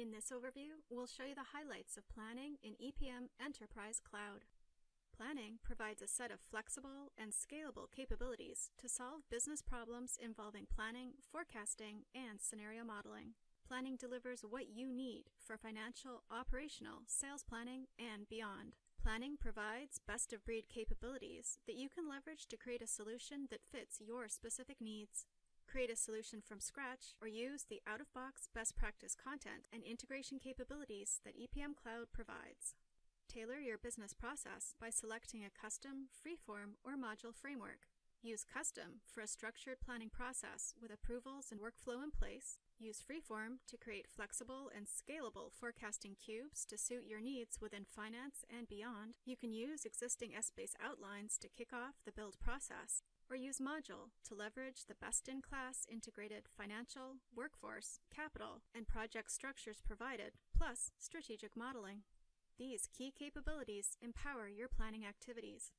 In this overview, we'll show you the highlights of planning in EPM Enterprise Cloud. Planning provides a set of flexible and scalable capabilities to solve business problems involving planning, forecasting, and scenario modeling. Planning delivers what you need for financial, operational, sales planning, and beyond. Planning provides best-of-breed capabilities that you can leverage to create a solution that fits your specific needs. Create a solution from scratch or use the out-of-box best practice content and integration capabilities that EPM Cloud provides. Tailor your business process by selecting a custom, freeform, or module framework. Use custom for a structured planning process with approvals and workflow in place. Use freeform to create flexible and scalable forecasting cubes to suit your needs within finance and beyond. You can use existing Essbase outlines to kick off the build process, or use module to leverage the best-in-class integrated financial, workforce, capital, and project structures provided, plus strategic modeling. These key capabilities empower your planning activities.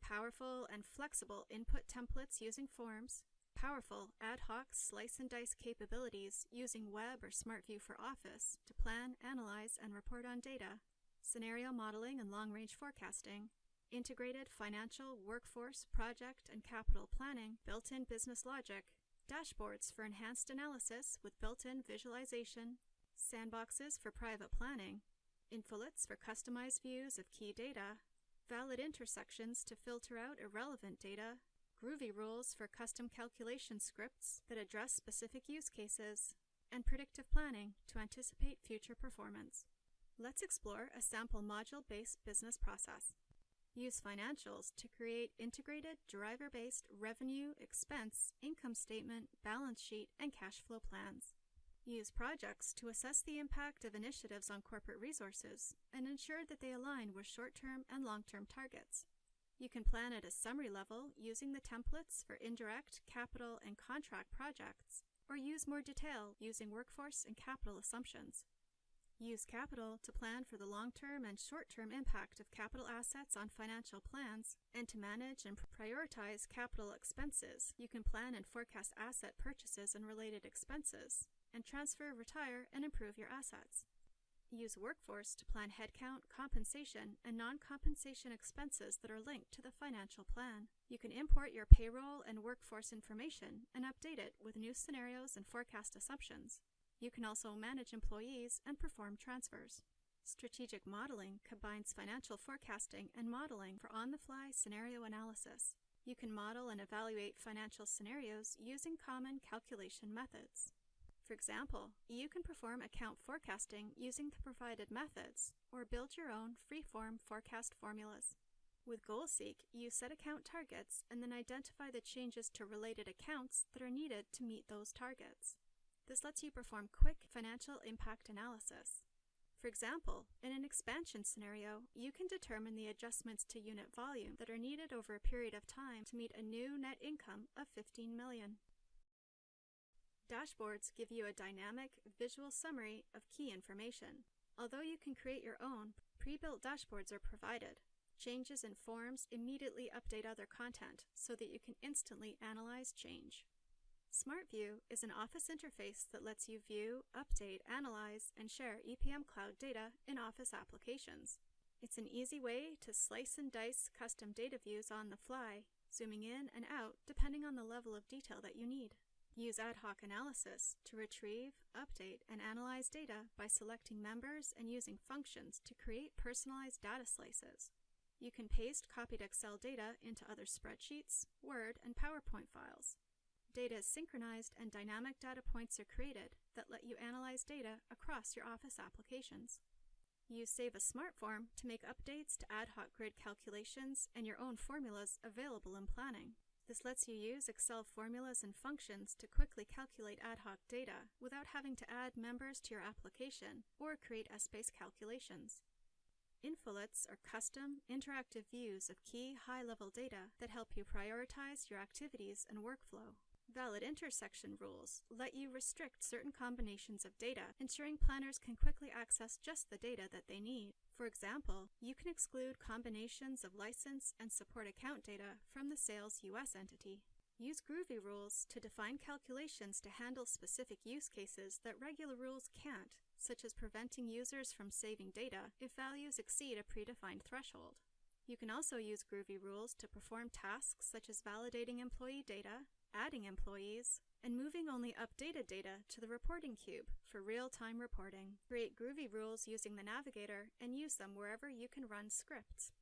Powerful and flexible input templates using forms, powerful ad hoc slice and dice capabilities using Web or SmartView for Office to plan, analyze, and report on data, scenario modeling and long-range forecasting, integrated financial, workforce, project, and capital planning, built-in business logic, dashboards for enhanced analysis with built-in visualization, sandboxes for private planning, infolets for customized views of key data, valid intersections to filter out irrelevant data, groovy rules for custom calculation scripts that address specific use cases, and predictive planning to anticipate future performance. Let's explore a sample module-based business process. Use financials to create integrated, driver-based revenue, expense, income statement, balance sheet, and cash flow plans. Use projects to assess the impact of initiatives on corporate resources and ensure that they align with short-term and long-term targets. You can plan at a summary level using the templates for indirect, capital, and contract projects, or use more detail using workforce and capital assumptions. Use capital to plan for the long-term and short-term impact of capital assets on financial plans, and to manage and prioritize capital expenses. You can plan and forecast asset purchases and related expenses, and transfer, retire, and improve your assets. Use workforce to plan headcount, compensation, and non-compensation expenses that are linked to the financial plan. You can import your payroll and workforce information and update it with new scenarios and forecast assumptions. You can also manage employees and perform transfers. Strategic modeling combines financial forecasting and modeling for on-the-fly scenario analysis. You can model and evaluate financial scenarios using common calculation methods. For example, you can perform account forecasting using the provided methods or build your own free-form forecast formulas. With GoalSeek, you set account targets and then identify the changes to related accounts that are needed to meet those targets. This lets you perform quick financial impact analysis. For example, in an expansion scenario, you can determine the adjustments to unit volume that are needed over a period of time to meet a new net income of $15 million. Dashboards give you a dynamic, visual summary of key information. Although you can create your own, pre-built dashboards are provided. Changes in forms immediately update other content so that you can instantly analyze change. SmartView is an Office interface that lets you view, update, analyze, and share EPM Cloud data in Office applications. It's an easy way to slice and dice custom data views on the fly, zooming in and out depending on the level of detail that you need. Use ad hoc analysis to retrieve, update, and analyze data by selecting members and using functions to create personalized data slices. You can paste copied Excel data into other spreadsheets, Word, and PowerPoint files. Data is synchronized and dynamic data points are created that let you analyze data across your Office applications. Use Save a Smart Form to make updates to ad hoc grid calculations and your own formulas available in planning. This lets you use Excel formulas and functions to quickly calculate ad hoc data without having to add members to your application or create Essbase calculations. Infolets are custom, interactive views of key high-level data that help you prioritize your activities and workflow. Valid intersection rules let you restrict certain combinations of data, ensuring planners can quickly access just the data that they need. For example, you can exclude combinations of license and support account data from the sales US entity. Use Groovy rules to define calculations to handle specific use cases that regular rules can't, such as preventing users from saving data if values exceed a predefined threshold. You can also use Groovy rules to perform tasks such as validating employee data, adding employees, and moving only updated data to the reporting cube for real-time reporting. Create Groovy rules using the Navigator and use them wherever you can run scripts.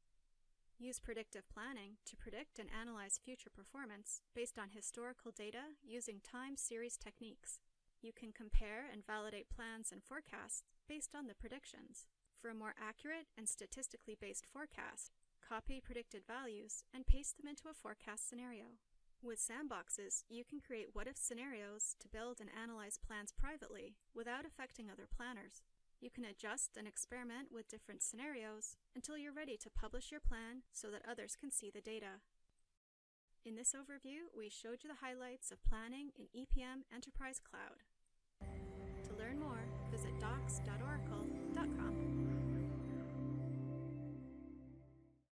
Use predictive planning to predict and analyze future performance based on historical data using time series techniques. You can compare and validate plans and forecasts based on the predictions. For a more accurate and statistically based forecast, copy predicted values and paste them into a forecast scenario. With sandboxes, you can create what-if scenarios to build and analyze plans privately without affecting other planners. You can adjust and experiment with different scenarios until you're ready to publish your plan so that others can see the data. In this overview, we showed you the highlights of planning in EPM Enterprise Cloud. To learn more, visit docs.oracle.com.